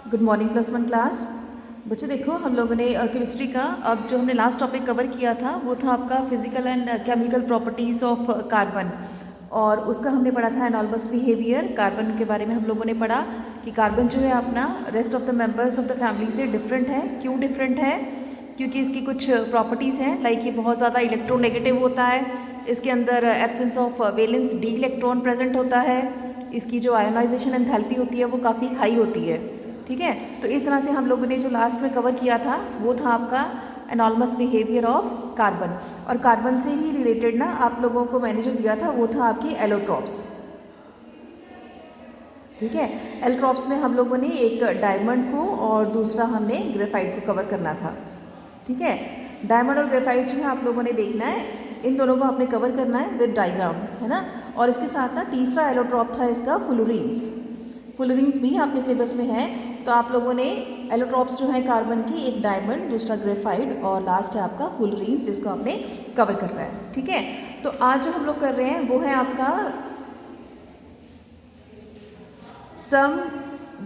Good morning +1 class. बच्चे देखो, हम लोगों ने केमिस्ट्री का अब जो हमने लास्ट टॉपिक कवर किया था वो था आपका physical and chemical properties of carbon, और उसका हमने पढ़ा था एनॉर्मस बिहेवियर। कार्बन के बारे में हम लोगों ने पढ़ा कि कार्बन जो है अपना rest of the members of the family से डिफरेंट है। क्यों डिफरेंट है? क्योंकि इसकी कुछ प्रॉपर्टीज़ हैं, लाइक ये बहुत ज़्यादा इलेक्ट्रोनेगेटिव होता है, इसके अंदर absence of valence D electron present होता है, इसकी जो आयोनाइजेशन एंथैल्पी होती है वो काफ़ी हाई होती है। ठीक है, तो इस तरह से हम लोगों ने जो लास्ट में कवर किया था वो था आपका एनॉर्मस बिहेवियर ऑफ कार्बन। और कार्बन से ही रिलेटेड ना आप लोगों को मैंने जो दिया था वो था आपकी एलोट्रॉप्स। ठीक है, एलोट्रॉप्स में हम लोगों ने एक डायमंड को और दूसरा हमने ग्रेफाइट को कवर करना था। ठीक है, डायमंड और ग्रेफाइट जो है आप लोगों ने देखना है, इन दोनों को आपने कवर करना है विद डायग्राम, है ना। और इसके साथ ना तीसरा एलोट्रॉप था इसका फुलुरीन्स। फुलुरीन्स भी आपके सिलेबस में है, तो आप लोगों ने एलोट्रॉप्स जो है कार्बन की, एक डायमंड, दूसरा ग्रेफाइट और लास्ट है आपका फुलुरीन्स, जिसको आपने कवर करना है। ठीक है, तो आज जो हम लोग कर रहे हैं वो है आपका सम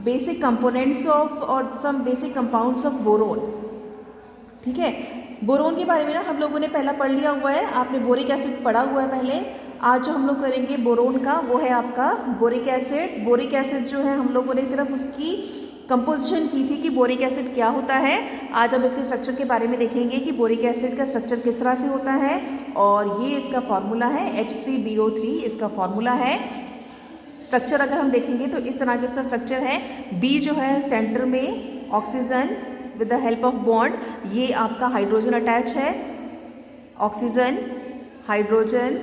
बेसिक कंपोनेंट्स ऑफ और some basic compounds of boron. ठीक है, बोरोन के बारे में ना हम लोगों ने पहला पढ़ लिया हुआ है, आपने बोरिक एसिड पढ़ा हुआ है पहले। आज जो हम लोग करेंगे बोरोन का वो है आपका बोरिक एसिड। बोरिक एसिड जो है हम लोगों ने सिर्फ उसकी कंपोजिशन की थी कि बोरिक एसिड क्या होता है। आज हम इसके स्ट्रक्चर के बारे में देखेंगे कि बोरिक एसिड का स्ट्रक्चर किस तरह से होता है, और ये इसका फॉर्मूला है H3BO3, इसका फॉर्मूला है। स्ट्रक्चर अगर हम देखेंगे तो इस तरह का इसका स्ट्रक्चर है। बी जो है सेंटर में oxygen with the help of bond, ये आपका हाइड्रोजन अटैच है, ऑक्सीजन हाइड्रोजन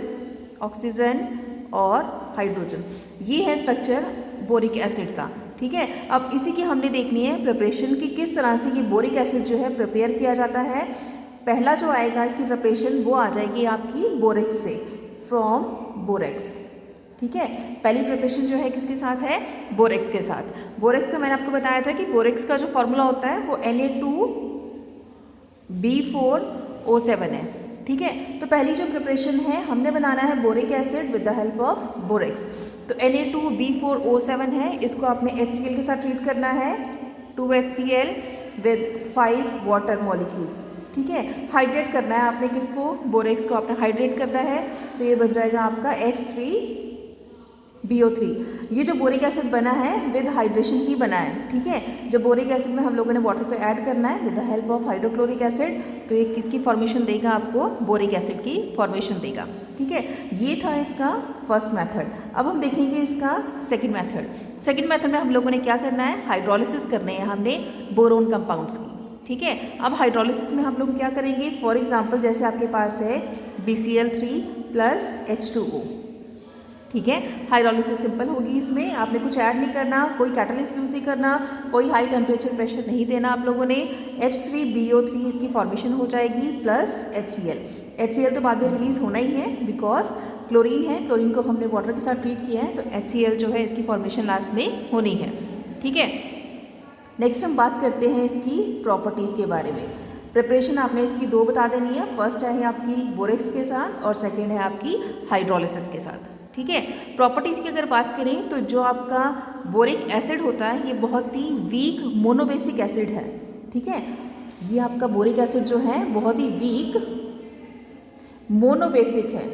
ऑक्सीजन और हाइड्रोजन, ये है स्ट्रक्चर बोरिक एसिड का। ठीक है, अब इसी की हमने देखनी है प्रिपरेशन की, किस तरह से ये बोरिक एसिड जो है प्रिपेयर किया जाता है। पहला जो आएगा इसकी प्रिपरेशन वो आ जाएगी आपकी बोरेक्स से, फ्रॉम बोरेक्स। ठीक है, पहली प्रिपरेशन जो है किसके साथ है? बोरेक्स के साथ। बोरेक्स का मैंने आपको बताया था कि बोरेक्स का जो फॉर्मूला होता है वो Na2B4O7 है। ठीक है, तो पहली जो प्रिपरेशन है हमने बनाना है boric acid with the help of borax. तो Na2B4O7 है, इसको आपने HCl के साथ ट्रीट करना है, 2HCl विद 5 वाटर मॉलिक्यूल्स। ठीक है, हाइड्रेट करना है आपने किसको? बोरेक्स को आपने हाइड्रेट करना है, तो ये बन जाएगा आपका H3BO3। ये जो बोरिक एसिड बना है विद हाइड्रेशन ही बना है। ठीक है, जब बोरिक एसिड में हम लोगों ने वाटर को ऐड करना है with the help of hydrochloric acid, तो ये किसकी फॉर्मेशन देगा? आपको बोरिक एसिड की फॉर्मेशन देगा। ठीक है, ये था इसका फर्स्ट मेथड। अब हम देखेंगे इसका सेकंड मेथड। सेकंड मेथड में हम लोगों ने क्या करना है? हाइड्रोलिसिस करने हैं हमने बोरोन कंपाउंड्स की। ठीक है, अब हाइड्रोलिसिस में हम लोग क्या करेंगे? फॉर एग्जाम्पल जैसे आपके पास है BCl3 + H2O। ठीक है, हाइड्रोलिसिस सिंपल होगी, इसमें आपने कुछ ऐड नहीं करना, कोई कैटलिस्ट यूज नहीं करना, कोई हाई टेम्परेचर प्रेशर नहीं देना आप लोगों ने। H3BO3 इसकी फॉर्मेशन हो जाएगी प्लस HCl। HCl तो बाद में रिलीज होना ही है, बिकॉज क्लोरीन है, क्लोरीन को हमने वाटर के साथ ट्रीट किया है, तो HCl जो है इसकी फॉर्मेशन लास्ट में होनी है। ठीक है, नेक्स्ट हम बात करते हैं इसकी प्रॉपर्टीज़ के बारे में। प्रिपरेशन आपने इसकी दो बता देनी है, फर्स्ट है आपकी बोरेक्स के साथ और सेकेंड है आपकी हाइड्रोलिसिस के साथ। ठीक है, प्रॉपर्टीज़ की अगर बात करें तो जो आपका बोरिक एसिड होता है ये बहुत ही वीक मोनोबेसिक एसिड है। ठीक है, ये आपका बोरिक एसिड जो है बहुत ही वीक मोनोबेसिक है।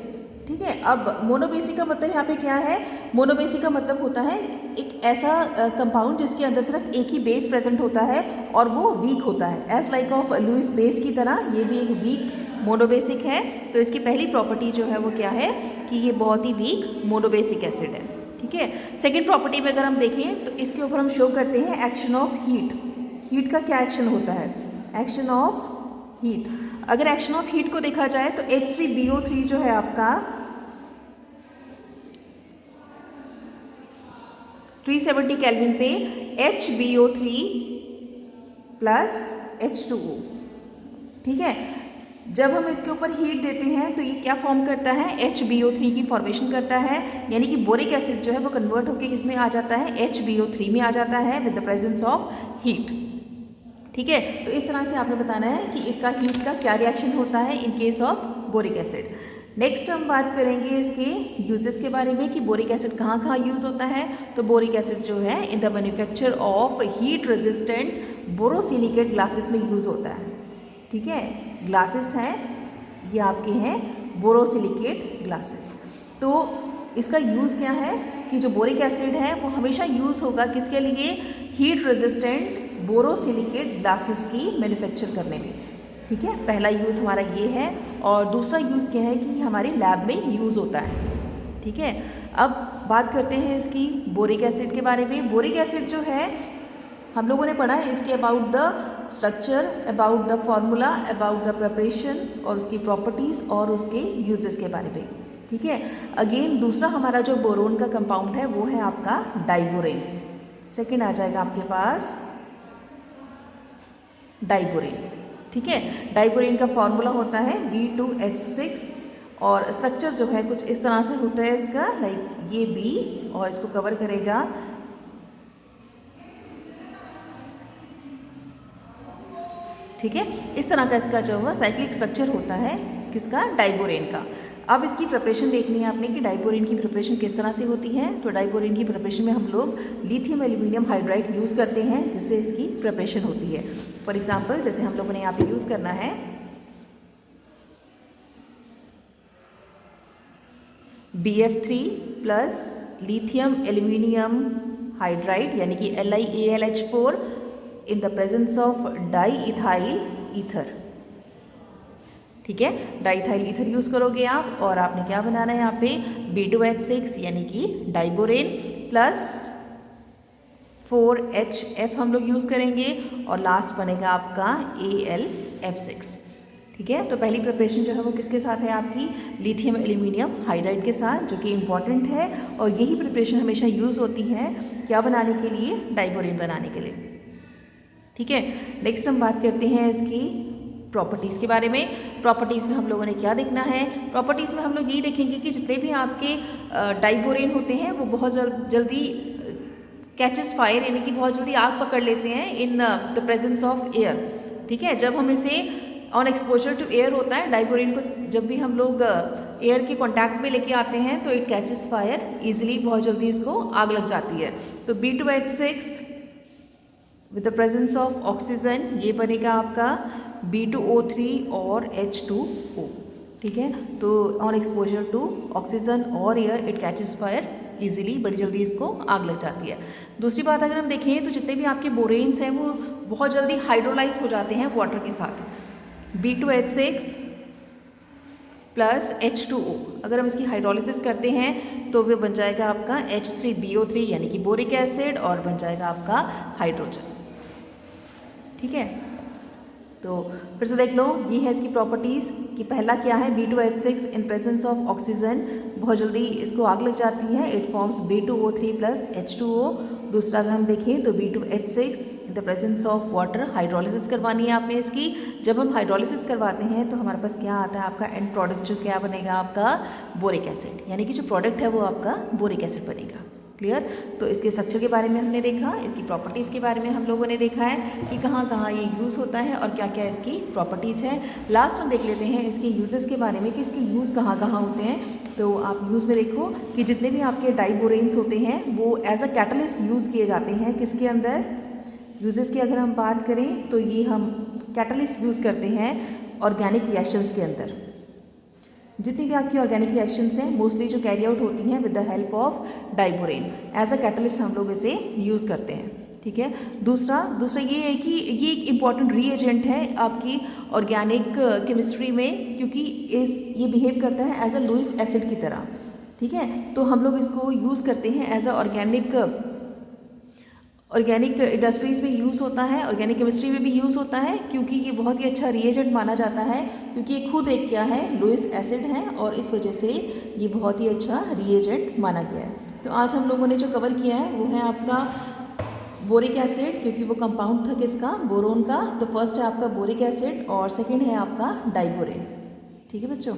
ठीक है, अब मोनोबेसिक का मतलब यहाँ पे क्या है? मोनोबेसिक का मतलब होता है एक ऐसा कंपाउंड जिसके अंदर सिर्फ एक ही बेस प्रेजेंट होता है और वो वीक होता है, as like of Lewis base की तरह ये भी एक वीक मोनोबेसिक है। तो इसकी पहली प्रॉपर्टी जो है वो क्या है कि ये बहुत ही वीक मोनोबेसिक एसिड है। ठीक है, सेकेंड प्रॉपर्टी में अगर हम देखें तो इसके ऊपर हम शो करते हैं एक्शन ऑफ हीट। हीट का क्या एक्शन होता है? Action of heat. अगर एक्शन ऑफ हीट को देखा जाए तो H3BO3 जो है आपका 370 केल्विन पे HBO3 + H2O। ठीक है, जब हम इसके ऊपर हीट देते हैं तो ये क्या फॉर्म करता है? HBO3 की फॉर्मेशन करता है, यानी कि बोरिक एसिड जो है वो कन्वर्ट होकर किस में आ जाता है? HBO3 में आ जाता है with the presence of heat. ठीक है, तो इस तरह से आपने बताना है कि इसका हीट का क्या रिएक्शन होता है in case of boric acid. Next हम बात करेंगे इसके यूजेस के बारे में कि बोरिक एसिड कहाँ कहाँ यूज़ होता है। तो बोरिक एसिड जो है in the manufacture of heat resistant borosilicate glasses में यूज़ होता है। ठीक है, ग्लासेस हैं ये आपके हैं बोरोसिलिकेट ग्लासेस। तो इसका यूज़ क्या है कि जो बोरिक एसिड है वो हमेशा यूज़ होगा किसके लिए, हीट रेजिस्टेंट बोरोसिलिकेट ग्लासेस की मैन्युफैक्चर करने में। ठीक है, पहला यूज़ हमारा ये है और दूसरा यूज़ क्या है कि हमारे लैब में यूज़ होता है। ठीक है, अब बात करते हैं इसकी बोरिक एसिड के बारे में। बोरिक एसिड जो है हम लोगों ने पढ़ा है इसके about the structure, about the formula, about the preparation और उसकी प्रॉपर्टीज़ और उसके यूजेस के बारे में। ठीक है, अगेन दूसरा हमारा जो बोरोन का कंपाउंड है वो है आपका डाइबोरेन। सेकेंड आ जाएगा आपके पास डाइबोरेन। ठीक है, डाइबोरेन का फॉर्मूला होता है B2H6 और स्ट्रक्चर जो है कुछ इस तरह से होता है इसका, लाइक ये B और इसको कवर करेगा ठीक है, इस तरह का इसका जो है साइक्लिक स्ट्रक्चर होता है किसका, डाइबोरेन का। अब इसकी प्रिपरेशन देखनी है आपने कि डाइबोरेन की प्रिपरेशन किस तरह से होती है। तो डाइबोरेन की प्रिपरेशन में हम लोग लिथियम एल्यूमिनियम हाइड्राइड यूज़ करते हैं जिससे इसकी प्रिपरेशन होती है। फॉर एग्जांपल जैसे हम लोगों ने यहाँ पे यूज़ करना है BF3 plus lithium aluminium hydride यानी कि LiAlH4 in the presence of di ethyl ether. ठीक है, डाइथाइल ईथर यूज़ करोगे आप और आपने क्या बनाना है यहाँ पे B2H6 यानी कि डाइबोरेन प्लस 4HF हम लोग यूज़ करेंगे और लास्ट बनेगा आपका AlF6। ठीक है, तो पहली प्रिपरेशन जो है वो किसके साथ है आपकी, लिथियम एल्यूमिनियम हाइड्राइड के साथ, जो कि इम्पॉर्टेंट है और यही प्रिपरेशन हमेशा यूज़ होती है क्या बनाने के लिए, डाइबोरेन बनाने के लिए। ठीक है, नेक्स्ट हम बात करते हैं इसकी प्रॉपर्टीज़ के बारे में। प्रॉपर्टीज़ में हम लोगों ने क्या देखना है, प्रॉपर्टीज़ में हम लोग ये देखेंगे कि जितने भी आपके डाइबोरेन होते हैं वो बहुत जल्दी कैचेस फायर यानी कि बहुत जल्दी आग पकड़ लेते हैं in the presence of air. ठीक है, जब हम इसे ऑन एक्सपोजर टू एयर होता है डाइबोरेन को, जब भी हम लोग एयर के कॉन्टैक्ट में लेके आते हैं तो इट कैचेस फायर ईजिली, बहुत जल्दी इसको आग लग जाती है। तो B2H6 with the presence of oxygen ये बनेगा आपका B2O3 और H2O। ठीक है, तो ऑन एक्सपोजर टू ऑक्सीजन और air it catches fire easily, बड़ी जल्दी इसको आग लग जाती है। दूसरी बात अगर हम देखें तो जितने भी आपके बोरेन्स हैं वो बहुत जल्दी हाइड्रोलाइज हो जाते हैं वाटर के साथ। B2H6 प्लस H2O अगर हम इसकी हाइड्रोलिसिस करते हैं तो वो बन जाएगा आपका H3BO3 यानी कि बोरिक एसिड और बन जाएगा आपका हाइड्रोजन। ठीक है, तो फिर से देख लो, ये है इसकी प्रॉपर्टीज़ कि पहला क्या है B2H6 in presence of oxygen बहुत जल्दी इसको आग लग जाती है, it forms B2O3 plus H2O। दूसरा अगर हम देखें तो B2H6 in the presence of water hydrolysis करवानी है आपने इसकी। जब हम हाइड्रोलिसिस करवाते हैं तो हमारे पास क्या आता है आपका एंड प्रोडक्ट जो क्या बनेगा आपका बोरिक एसिड, यानी कि जो प्रोडक्ट है वो आपका बोरिक एसिड बनेगा। क्लियर, तो इसके स्ट्रक्चर के बारे में हमने देखा, इसकी प्रॉपर्टीज़ के बारे में हम लोगों ने देखा है कि कहाँ कहाँ ये यूज़ होता है और क्या क्या इसकी प्रॉपर्टीज़ है। लास्ट हम देख लेते हैं इसके यूजेस के बारे में कि इसके यूज़ कहाँ कहाँ होते हैं। तो आप यूज़ में देखो कि जितने भी आपके डाइबोरेन्स होते हैं वो एज अ कैटलिस्ट यूज़ किए जाते हैं किसके अंदर, यूजेस की अगर हम बात करें तो ये हम कैटलिस्ट यूज़ करते हैं ऑर्गेनिक रिएक्शंस के अंदर। जितनी भी आपकी ऑर्गेनिक रिएक्शंस हैं मोस्टली जो कैरी आउट होती हैं with the help of diborane, as a catalyst हम लोग इसे यूज़ करते हैं। ठीक है, दूसरा ये है कि ये एक इम्पॉर्टेंट रीएजेंट है आपकी ऑर्गेनिक केमिस्ट्री में, क्योंकि ये बिहेव करता है एज अ लुईस एसिड की तरह। ठीक है, तो हम लोग इसको यूज़ करते हैं एज अ ऑर्गेनिक इंडस्ट्रीज़ में यूज़ होता है, ऑर्गेनिक केमिस्ट्री में भी यूज़ होता है, क्योंकि ये बहुत ही अच्छा रिएजेंट माना जाता है, क्योंकि ये खुद एक क्या है लुईस एसिड है और इस वजह से ये बहुत ही अच्छा रिएजेंट माना गया है। तो आज हम लोगों ने जो कवर किया है वो है आपका बोरिक एसिड, क्योंकि वो कंपाउंड था किसका, बोरोन का। तो फर्स्ट है आपका बोरिक एसिड और सेकेंड है आपका डाइबोरेन। ठीक है बच्चों।